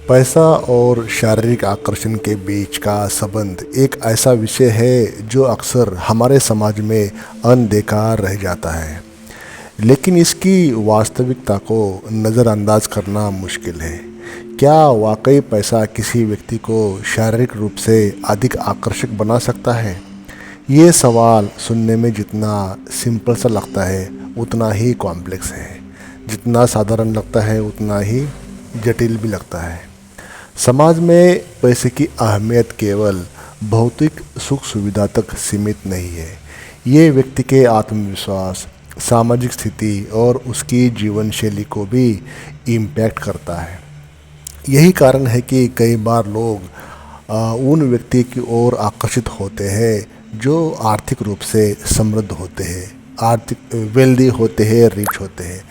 पैसा और शारीरिक आकर्षण के बीच का संबंध एक ऐसा विषय है जो अक्सर हमारे समाज में अनदेखा रह जाता है, लेकिन इसकी वास्तविकता को नज़रअंदाज करना मुश्किल है। क्या वाकई पैसा किसी व्यक्ति को शारीरिक रूप से अधिक आकर्षक बना सकता है? ये सवाल सुनने में जितना सिंपल सा लगता है उतना ही कॉम्प्लेक्स है। जितना साधारण लगता है उतना ही जटिल भी लगता है। समाज में पैसे की अहमियत केवल भौतिक सुख सुविधा तक सीमित नहीं है। ये व्यक्ति के आत्मविश्वास, सामाजिक स्थिति और उसकी जीवन शैली को भी इम्पैक्ट करता है। यही कारण है कि कई बार लोग उन व्यक्ति की ओर आकर्षित होते हैं जो आर्थिक रूप से समृद्ध होते हैं, आर्थिक वेल्दी होते हैं, रिच होते हैं।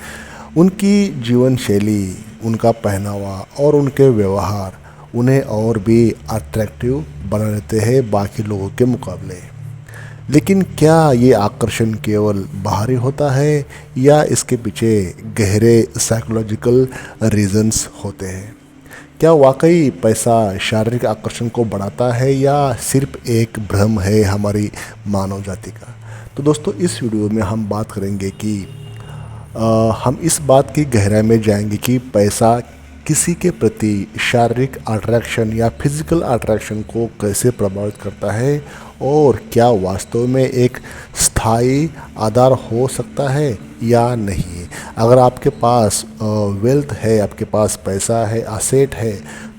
उनकी जीवन शैली, उनका पहनावा और उनके व्यवहार उन्हें और भी अट्रैक्टिव बना देते हैं बाकी लोगों के मुकाबले। लेकिन क्या ये आकर्षण केवल बाहरी होता है या इसके पीछे गहरे साइकोलॉजिकल रीजंस होते हैं? क्या वाकई पैसा शारीरिक आकर्षण को बढ़ाता है या सिर्फ एक भ्रम है हमारी मानव जाति का? तो दोस्तों, इस वीडियो में हम बात करेंगे कि हम इस बात की गहराई में जाएंगे कि पैसा किसी के प्रति शारीरिक अट्रैक्शन या फिजिकल अट्रैक्शन को कैसे प्रभावित करता है और क्या वास्तव में एक स्थायी आधार हो सकता है या नहीं। अगर आपके पास वेल्थ है, आपके पास पैसा है, असेट है,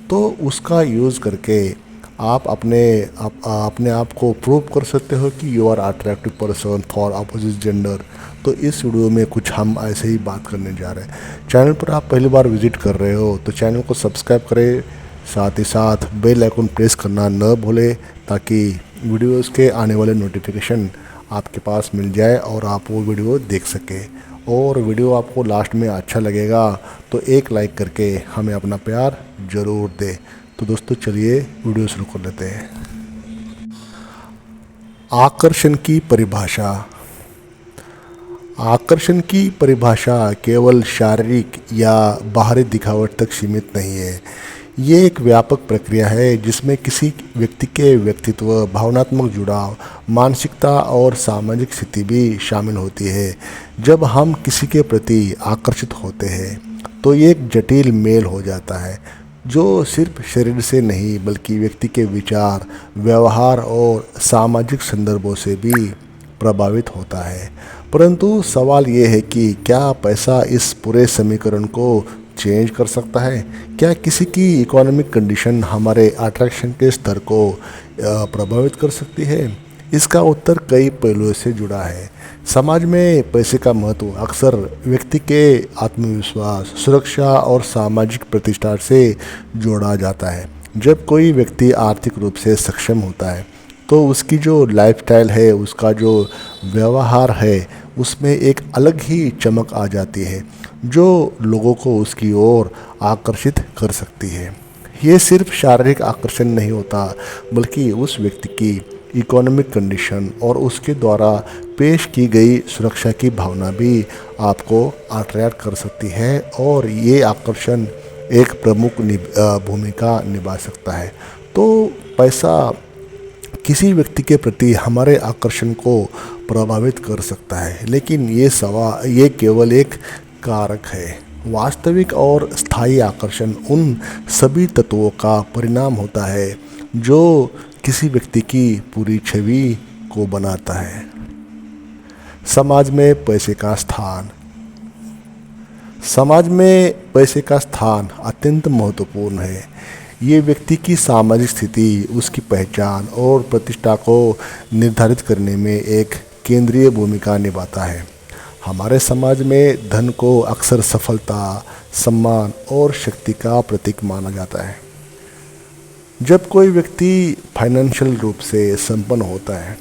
तो उसका यूज़ करके आप अपने आप को प्रूव कर सकते हो कि you are attractive person for opposite gender. तो इस वीडियो में कुछ हम ऐसे ही बात करने जा रहे हैं। चैनल पर आप पहली बार विजिट कर रहे हो तो चैनल को सब्सक्राइब करें, साथ ही साथ बेल आइकन प्रेस करना न भूलें ताकि वीडियोस के आने वाले नोटिफिकेशन आपके पास मिल जाए और आप वो वीडियो देख सकें। और वीडियो आपको लास्ट में अच्छा लगेगा तो एक लाइक करके हमें अपना प्यार ज़रूर दें। तो दोस्तों, चलिए वीडियो शुरू कर लेते हैं। आकर्षण की परिभाषा। आकर्षण की परिभाषा केवल शारीरिक या बाहरी दिखावट तक सीमित नहीं है। ये एक व्यापक प्रक्रिया है जिसमें किसी व्यक्ति के व्यक्तित्व, भावनात्मक जुड़ाव, मानसिकता और सामाजिक स्थिति भी शामिल होती है। जब हम किसी के प्रति आकर्षित होते हैं तो ये एक जटिल मेल हो जाता है जो सिर्फ शरीर से नहीं बल्कि व्यक्ति के विचार, व्यवहार और सामाजिक संदर्भों से भी प्रभावित होता है। परंतु सवाल ये है कि क्या पैसा इस पूरे समीकरण को चेंज कर सकता है? क्या किसी की इकोनॉमिक कंडीशन हमारे अट्रैक्शन के स्तर को प्रभावित कर सकती है? इसका उत्तर कई पहलुओं से जुड़ा है। समाज में पैसे का महत्व अक्सर व्यक्ति के आत्मविश्वास, सुरक्षा और सामाजिक प्रतिष्ठा से जोड़ा जाता है। जब कोई व्यक्ति आर्थिक रूप से सक्षम होता है तो उसकी जो लाइफस्टाइल है, उसका जो व्यवहार है, उसमें एक अलग ही चमक आ जाती है जो लोगों को उसकी ओर आकर्षित कर सकती है। ये सिर्फ शारीरिक आकर्षण नहीं होता बल्कि उस व्यक्ति की इकोनॉमिक कंडीशन और उसके द्वारा पेश की गई सुरक्षा की भावना भी आपको अट्रैक्ट कर सकती है और ये आकर्षण एक प्रमुख भूमिका निभा सकता है। तो पैसा किसी व्यक्ति के प्रति हमारे आकर्षण को प्रभावित कर सकता है, लेकिन ये केवल एक कारक है। वास्तविक और स्थायी आकर्षण उन सभी तत्वों का परिणाम होता है जो किसी व्यक्ति की पूरी छवि को बनाता है। समाज में पैसे का स्थान। समाज में पैसे का स्थान अत्यंत महत्वपूर्ण है। ये व्यक्ति की सामाजिक स्थिति, उसकी पहचान और प्रतिष्ठा को निर्धारित करने में एक केंद्रीय भूमिका निभाता है। हमारे समाज में धन को अक्सर सफलता, सम्मान और शक्ति का प्रतीक माना जाता है। जब कोई व्यक्ति फाइनेंशियल रूप से संपन्न होता है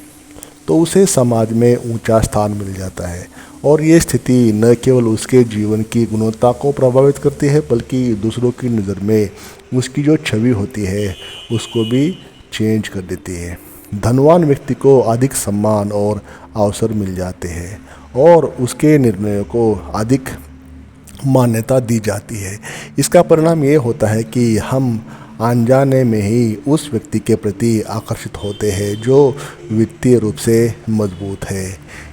तो उसे समाज में ऊंचा स्थान मिल जाता है और ये स्थिति न केवल उसके जीवन की गुणवत्ता को प्रभावित करती है बल्कि दूसरों की नज़र में उसकी जो छवि होती है उसको भी चेंज कर देती है। धनवान व्यक्ति को अधिक सम्मान और अवसर मिल जाते हैं और उसके निर्णयों को अधिक मान्यता दी जाती है। इसका परिणाम ये होता है कि हम अनजाने में ही उस व्यक्ति के प्रति आकर्षित होते हैं जो वित्तीय रूप से मजबूत है।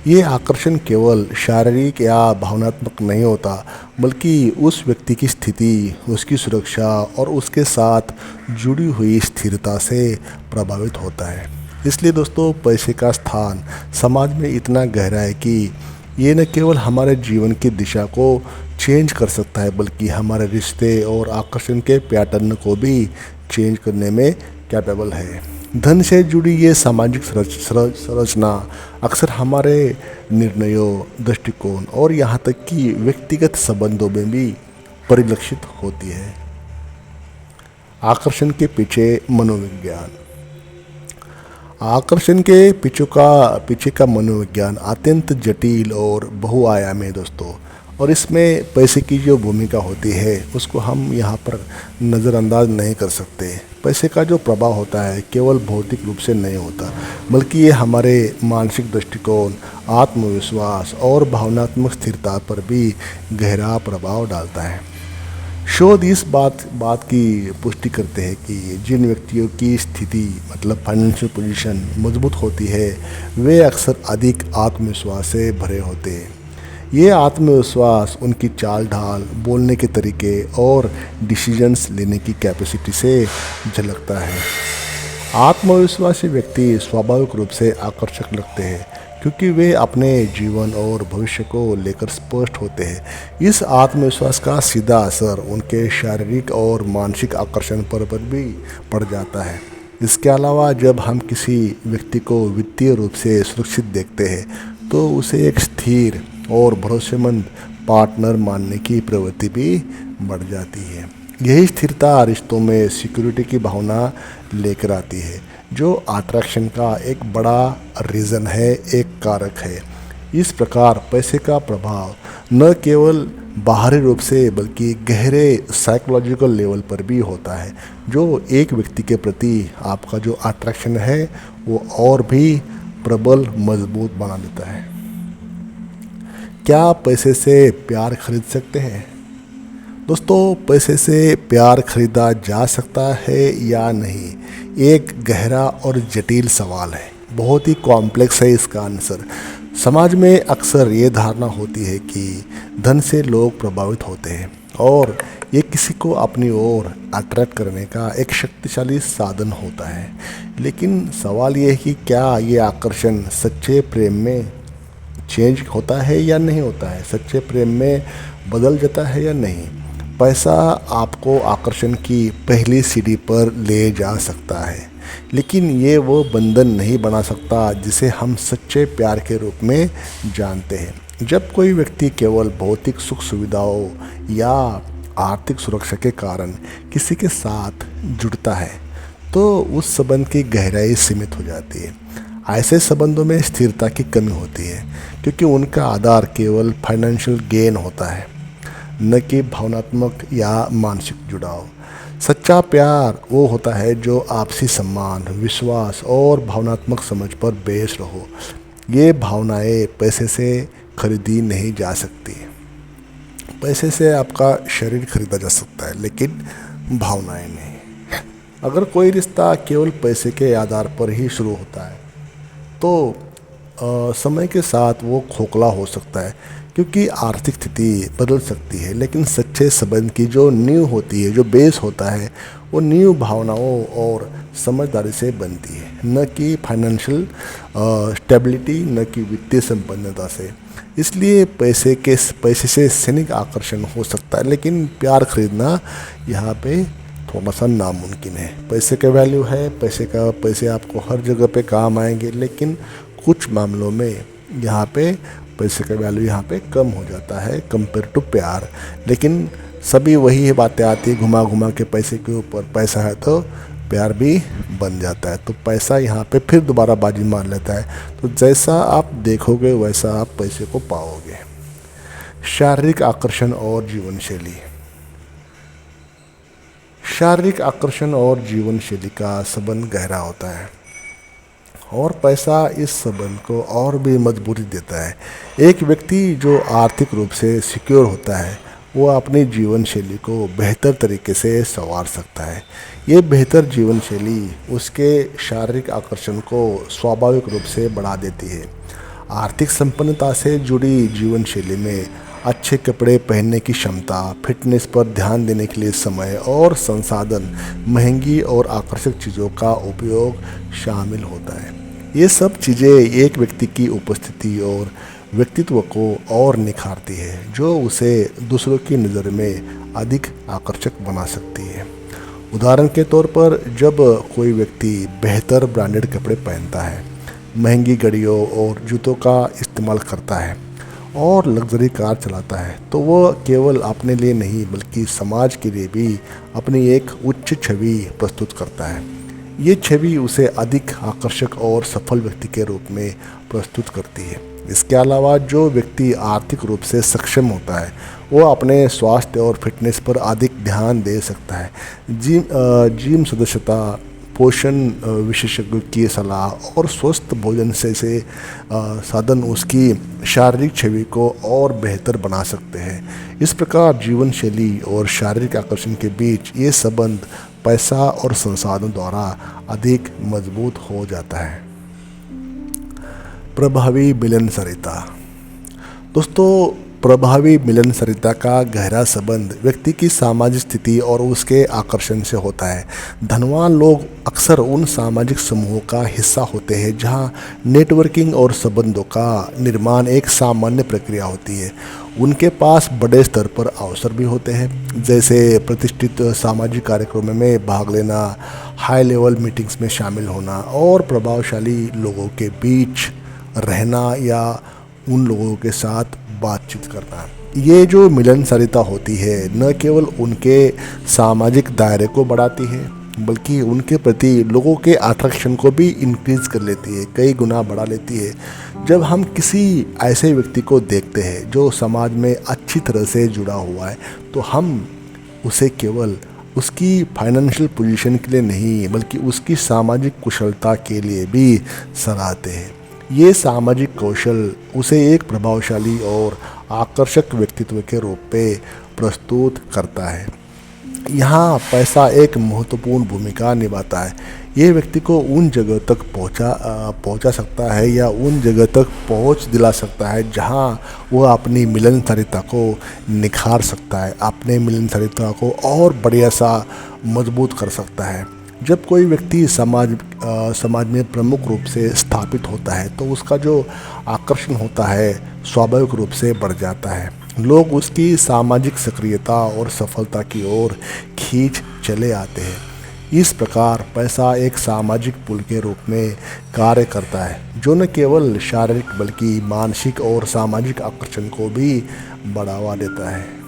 ये आकर्षण केवल शारीरिक या भावनात्मक नहीं होता, बल्कि उस व्यक्ति की स्थिति, उसकी सुरक्षा और उसके साथ जुड़ी हुई स्थिरता से प्रभावित होता है। इसलिए दोस्तों, पैसे का स्थान समाज में इतना गहरा है कि ये न केवल हमारे जीवन की दिशा को चेंज कर सकता है, बल्कि हमारे रिश्ते और आकर्षण के पैटर्न को भी चेंज करने में कैपेबल है। धन से जुड़ी ये सामाजिक संरचना अक्सर हमारे निर्णयों, दृष्टिकोण और यहाँ तक कि व्यक्तिगत संबंधों में भी परिलक्षित होती है। आकर्षण के पीछे मनोविज्ञान। आकर्षण के पीछे का मनोविज्ञान अत्यंत जटिल और बहुआयामी है दोस्तों, और इसमें पैसे की जो भूमिका होती है उसको हम यहाँ पर नज़रअंदाज नहीं कर सकते। पैसे का जो प्रभाव होता है केवल भौतिक रूप से नहीं होता, बल्कि ये हमारे मानसिक दृष्टिकोण, आत्मविश्वास और भावनात्मक स्थिरता पर भी गहरा प्रभाव डालता है। शोध इस बात की पुष्टि करते हैं कि जिन व्यक्तियों की स्थिति मतलब फाइनेंशियल पोजीशन मजबूत होती है, वे अक्सर अधिक आत्मविश्वास से भरे होते हैं। ये आत्मविश्वास उनकी चाल ढाल, बोलने के तरीके और डिसीजंस लेने की कैपेसिटी से झलकता है। आत्मविश्वासी व्यक्ति स्वाभाविक रूप से आकर्षक लगते हैं क्योंकि वे अपने जीवन और भविष्य को लेकर स्पष्ट होते हैं। इस आत्मविश्वास का सीधा असर उनके शारीरिक और मानसिक आकर्षण पर भी पड़ जाता है। इसके अलावा जब हम किसी व्यक्ति को वित्तीय रूप से सुरक्षित देखते हैं तो उसे एक स्थिर और भरोसेमंद पार्टनर मानने की प्रवृत्ति भी बढ़ जाती है। यही स्थिरता रिश्तों में सिक्योरिटी की भावना लेकर आती है, जो अट्रैक्शन का एक बड़ा रीज़न है, एक कारक है। इस प्रकार पैसे का प्रभाव न केवल बाहरी रूप से बल्कि गहरे साइकोलॉजिकल लेवल पर भी होता है, जो एक व्यक्ति के प्रति आपका जो अट्रैक्शन है वो और भी प्रबल, मजबूत बना देता है। क्या पैसे से प्यार खरीद सकते हैं? दोस्तों, पैसे से प्यार खरीदा जा सकता है या नहीं, एक गहरा और जटिल सवाल है। बहुत ही कॉम्प्लेक्स है इसका आंसर। समाज में अक्सर ये धारणा होती है कि धन से लोग प्रभावित होते हैं और ये किसी को अपनी ओर अट्रैक्ट करने का एक शक्तिशाली साधन होता है। लेकिन सवाल ये है कि क्या ये आकर्षण सच्चे प्रेम में चेंज होता है या नहीं होता है, सच्चे प्रेम में बदल जाता है या नहीं। पैसा आपको आकर्षण की पहली सीढ़ी पर ले जा सकता है, लेकिन ये वो बंधन नहीं बना सकता जिसे हम सच्चे प्यार के रूप में जानते हैं। जब कोई व्यक्ति केवल भौतिक सुख सुविधाओं या आर्थिक सुरक्षा के कारण किसी के साथ जुड़ता है तो उस संबंध की गहराई सीमित हो जाती है। ऐसे संबंधों में स्थिरता की कमी होती है क्योंकि उनका आधार केवल फाइनेंशियल गेन होता है, न कि भावनात्मक या मानसिक जुड़ाव। सच्चा प्यार वो होता है जो आपसी सम्मान, विश्वास और भावनात्मक समझ पर बेस्ड हो। ये भावनाएं पैसे से खरीदी नहीं जा सकती। पैसे से आपका शरीर खरीदा जा सकता है, लेकिन भावनाएं नहीं। अगर कोई रिश्ता केवल पैसे के आधार पर ही शुरू होता है तो समय के साथ वो खोखला हो सकता है, क्योंकि आर्थिक स्थिति बदल सकती है। लेकिन सच्चे संबंध की जो नींव होती है, जो बेस होता है, वो नींव भावनाओं और समझदारी से बनती है, न कि फाइनेंशियल स्टेबिलिटी, न कि वित्तीय संपन्नता से। इसलिए पैसे से क्षणिक आकर्षण हो सकता है, लेकिन प्यार खरीदना यहाँ पे थोड़ा सा नामुमकिन है। पैसे का वैल्यू है, पैसे आपको हर जगह पे काम आएंगे, लेकिन कुछ मामलों में यहाँ पे पैसे का वैल्यू यहाँ पे कम हो जाता है कंपेयर टू प्यार। लेकिन सभी वही बातें आती है घुमा घुमा के पैसे के ऊपर। पैसा है तो प्यार भी बन जाता है, तो पैसा यहाँ पे फिर दोबारा बाजी मार लेता है। तो जैसा आप देखोगे वैसा आप पैसे को पाओगे। शारीरिक आकर्षण और जीवन शैली। शारीरिक आकर्षण और जीवन शैली का संबंध गहरा होता है और पैसा इस संबंध को और भी मजबूती देता है। एक व्यक्ति जो आर्थिक रूप से सिक्योर होता है वो अपनी जीवन शैली को बेहतर तरीके से संवार सकता है। ये बेहतर जीवन शैली उसके शारीरिक आकर्षण को स्वाभाविक रूप से बढ़ा देती है। आर्थिक संपन्नता से जुड़ी जीवन शैली में अच्छे कपड़े पहनने की क्षमता, फिटनेस पर ध्यान देने के लिए समय और संसाधन, महंगी और आकर्षक चीज़ों का उपयोग शामिल होता है। ये सब चीज़ें एक व्यक्ति की उपस्थिति और व्यक्तित्व को और निखारती है, जो उसे दूसरों की नज़र में अधिक आकर्षक बना सकती है। उदाहरण के तौर पर, जब कोई व्यक्ति बेहतर ब्रांडेड कपड़े पहनता है, महंगी घड़ियों और जूतों का इस्तेमाल करता है और लग्जरी कार चलाता है, तो वह केवल अपने लिए नहीं बल्कि समाज के लिए भी अपनी एक उच्च छवि प्रस्तुत करता है। ये छवि उसे अधिक आकर्षक और सफल व्यक्ति के रूप में प्रस्तुत करती है। इसके अलावा जो व्यक्ति आर्थिक रूप से सक्षम होता है, वो अपने स्वास्थ्य और फिटनेस पर अधिक ध्यान दे सकता है। जिम सदस्यता, पोषण विशेषज्ञों की सलाह और स्वस्थ भोजन से साधन उसकी शारीरिक छवि को और बेहतर बना सकते हैं। इस प्रकार जीवन शैली और शारीरिक आकर्षण के बीच ये संबंध पैसा और संसाधन द्वारा अधिक मजबूत हो जाता है। प्रभावी मिलनसारिता। दोस्तों, प्रभावी मिलनसारिता का गहरा संबंध व्यक्ति की सामाजिक स्थिति और उसके आकर्षण से होता है। धनवान लोग अक्सर उन सामाजिक समूहों का हिस्सा होते हैं जहां नेटवर्किंग और संबंधों का निर्माण एक सामान्य प्रक्रिया होती है। उनके पास बड़े स्तर पर अवसर भी होते हैं, जैसे प्रतिष्ठित सामाजिक कार्यक्रमों में भाग लेना, हाई लेवल मीटिंग्स में शामिल होना और प्रभावशाली लोगों के बीच रहना या उन लोगों के साथ बातचीत करना। ये जो मिलनसारिता होती है न केवल उनके सामाजिक दायरे को बढ़ाती है, बल्कि उनके प्रति लोगों के अट्रैक्शन को भी इंक्रीज कर लेती है, कई गुना बढ़ा लेती है। जब हम किसी ऐसे व्यक्ति को देखते हैं जो समाज में अच्छी तरह से जुड़ा हुआ है, तो हम उसे केवल उसकी फाइनेंशियल पोजीशन के लिए नहीं बल्कि उसकी सामाजिक कुशलता के लिए भी सराहते हैं। ये सामाजिक कौशल उसे एक प्रभावशाली और आकर्षक व्यक्तित्व के रूप में प्रस्तुत करता है। यहाँ पैसा एक महत्वपूर्ण भूमिका निभाता है। ये व्यक्ति को उन जगह तक पहुँचा सकता है या उन जगह तक पहुँच दिला सकता है जहाँ वह अपनी मिलनसारिता को निखार सकता है, अपने मिलनसारिता को और बढ़िया सा मजबूत कर सकता है। जब कोई व्यक्ति समाज में प्रमुख रूप से स्थापित होता है, तो उसका जो आकर्षण होता है स्वाभाविक रूप से बढ़ जाता है। लोग उसकी सामाजिक सक्रियता और सफलता की ओर खींच चले आते हैं। इस प्रकार पैसा एक सामाजिक पुल के रूप में कार्य करता है, जो न केवल शारीरिक बल्कि मानसिक और सामाजिक आकर्षण को भी बढ़ावा देता है।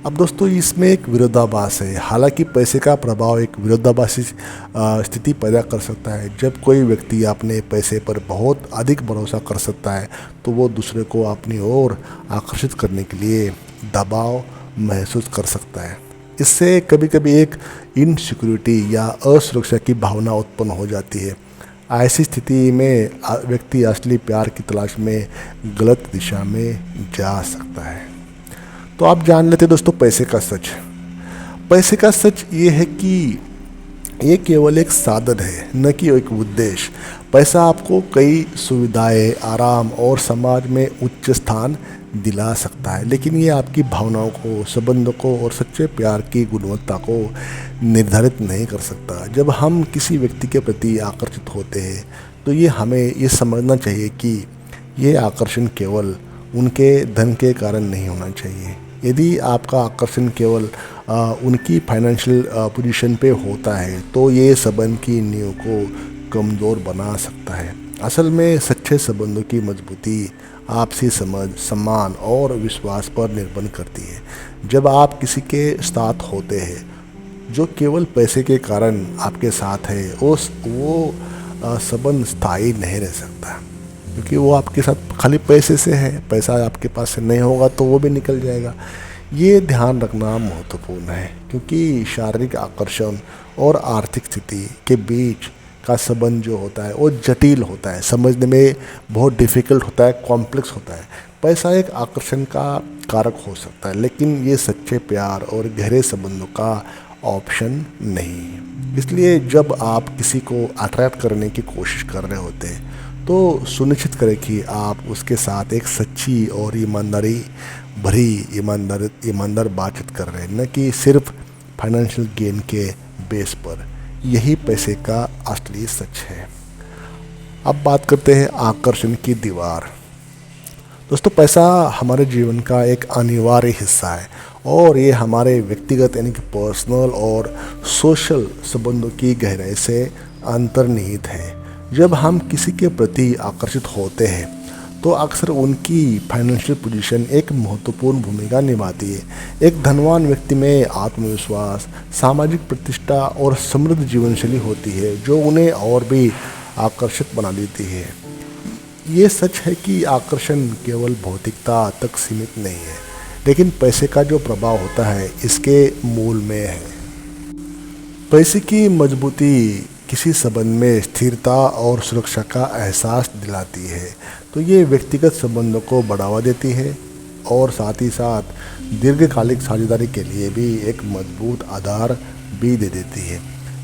अब दोस्तों, इसमें एक विरोधाभास है। हालांकि पैसे का प्रभाव एक विरोधाभासी स्थिति पैदा कर सकता है। जब कोई व्यक्ति अपने पैसे पर बहुत अधिक भरोसा कर सकता है, तो वो दूसरे को अपनी ओर आकर्षित करने के लिए दबाव महसूस कर सकता है। इससे कभी कभी एक इनसिक्योरिटी या असुरक्षा की भावना उत्पन्न हो जाती है। ऐसी स्थिति में व्यक्ति असली प्यार की तलाश में गलत दिशा में जा सकता है। तो आप जान लेते दोस्तों पैसे का सच। पैसे का सच ये है कि ये केवल एक साधन है, न कि एक उद्देश्य। पैसा आपको कई सुविधाएं, आराम और समाज में उच्च स्थान दिला सकता है, लेकिन ये आपकी भावनाओं को, संबंधों को और सच्चे प्यार की गुणवत्ता को निर्धारित नहीं कर सकता। जब हम किसी व्यक्ति के प्रति आकर्षित होते हैं, तो ये हमें ये समझना चाहिए कि ये आकर्षण केवल उनके धन के कारण नहीं होना चाहिए। यदि आपका आकर्षण केवल उनकी फाइनेंशियल पोजीशन पे होता है, तो ये संबंध की नींव को कमज़ोर बना सकता है। असल में सच्चे संबंधों की मजबूती आपसी समझ, सम्मान और विश्वास पर निर्भर करती है। जब आप किसी के साथ होते हैं जो केवल पैसे के कारण आपके साथ है, वो संबंध स्थायी नहीं रह सकता, क्योंकि वो आपके साथ खाली पैसे से है। पैसा आपके पास से नहीं होगा तो वो भी निकल जाएगा। ये ध्यान रखना महत्वपूर्ण है, क्योंकि शारीरिक आकर्षण और आर्थिक स्थिति के बीच का संबंध जो होता है वो जटिल होता है, समझने में बहुत डिफ़िकल्ट होता है, कॉम्प्लेक्स होता है। पैसा एक आकर्षण का कारक हो सकता है, लेकिन ये सच्चे प्यार और गहरे संबंधों का ऑप्शन नहीं। इसलिए जब आप किसी को अट्रैक्ट करने की कोशिश कर रहे होते हैं तो सुनिश्चित करें कि आप उसके साथ एक सच्ची और ईमानदार बातचीत कर रहे हैं, न कि सिर्फ फाइनेंशियल गेन के बेस पर। यही पैसे का असली सच है। अब बात करते हैं आकर्षण की दीवार। दोस्तों, पैसा हमारे जीवन का एक अनिवार्य हिस्सा है और ये हमारे व्यक्तिगत यानी कि पर्सनल और सोशल संबंधों की गहराई से अंतर्निहित है। जब हम किसी के प्रति आकर्षित होते हैं तो अक्सर उनकी फाइनेंशियल पोजीशन एक महत्वपूर्ण भूमिका निभाती है। एक धनवान व्यक्ति में आत्मविश्वास, सामाजिक प्रतिष्ठा और समृद्ध जीवनशैली होती है जो उन्हें और भी आकर्षित बना देती है। ये सच है कि आकर्षण केवल भौतिकता तक सीमित नहीं है, लेकिन पैसे का जो प्रभाव होता है इसके मूल में है। पैसे की मजबूती किसी संबंध में स्थिरता और सुरक्षा का एहसास दिलाती है, तो ये व्यक्तिगत संबंधों को बढ़ावा देती है और साथ ही साथ दीर्घकालिक साझेदारी के लिए भी एक मजबूत आधार भी दे देती है।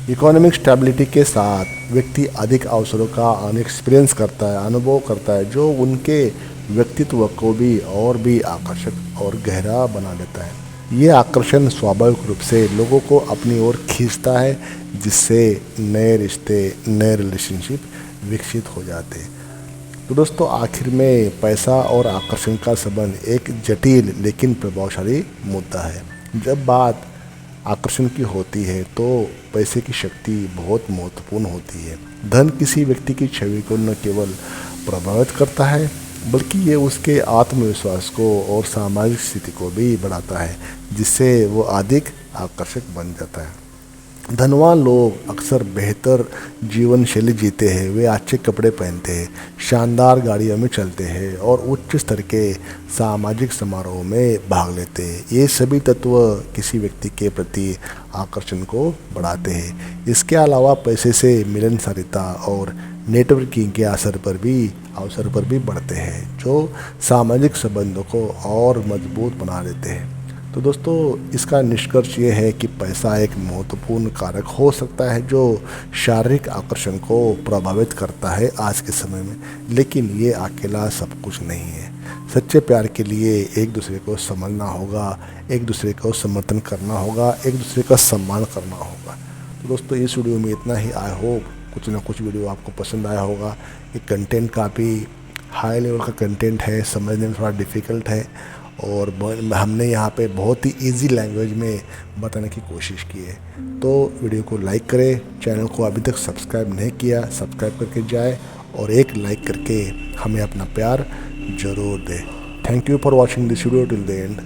इकोनॉमिक स्टेबिलिटी के साथ व्यक्ति अधिक अवसरों का एक्सपीरियंस करता है, अनुभव करता है, जो उनके व्यक्तित्व को भी और भी आकर्षक और गहरा बना देता है। ये आकर्षण स्वाभाविक रूप से लोगों को अपनी ओर खींचता है, जिससे नए रिश्ते, नए रिलेशनशिप विकसित हो जाते हैं। तो दोस्तों, आखिर में पैसा और आकर्षण का संबंध एक जटिल लेकिन प्रभावशाली मुद्दा है। जब बात आकर्षण की होती है तो पैसे की शक्ति बहुत महत्वपूर्ण होती है। धन किसी व्यक्ति की छवि को न केवल प्रभावित करता है, बल्कि ये उसके आत्मविश्वास को और सामाजिक स्थिति को भी बढ़ाता है, जिससे वो अधिक आकर्षक बन जाता है। धनवान लोग अक्सर बेहतर जीवन शैली जीते हैं। वे अच्छे कपड़े पहनते हैं, शानदार गाड़ियों में चलते हैं और उच्च स्तर के सामाजिक समारोह में भाग लेते हैं। ये सभी तत्व किसी व्यक्ति के प्रति आकर्षण को बढ़ाते हैं। इसके अलावा पैसे से मिलनसारिता और नेटवर्किंग के अवसर पर भी बढ़ते हैं, जो सामाजिक संबंधों को और मजबूत बना देते हैं। तो दोस्तों, इसका निष्कर्ष ये है कि पैसा एक महत्वपूर्ण कारक हो सकता है जो शारीरिक आकर्षण को प्रभावित करता है आज के समय में, लेकिन ये अकेला सब कुछ नहीं है। सच्चे प्यार के लिए एक दूसरे को समझना होगा, एक दूसरे को समर्थन करना होगा, एक दूसरे का सम्मान करना होगा। तो दोस्तों, इस वीडियो में इतना ही। आई होप कुछ ना कुछ वीडियो आपको पसंद आया होगा। ये कंटेंट काफ़ी हाई लेवल का कंटेंट है, समझने में थोड़ा डिफ़िकल्ट है और हमने यहाँ पे बहुत ही इजी लैंग्वेज में बताने की कोशिश की है। तो वीडियो को लाइक करें, चैनल को अभी तक सब्सक्राइब नहीं किया सब्सक्राइब करके जाए और एक लाइक करके हमें अपना प्यार ज़रूर दें। Thank you for watching this video till the end.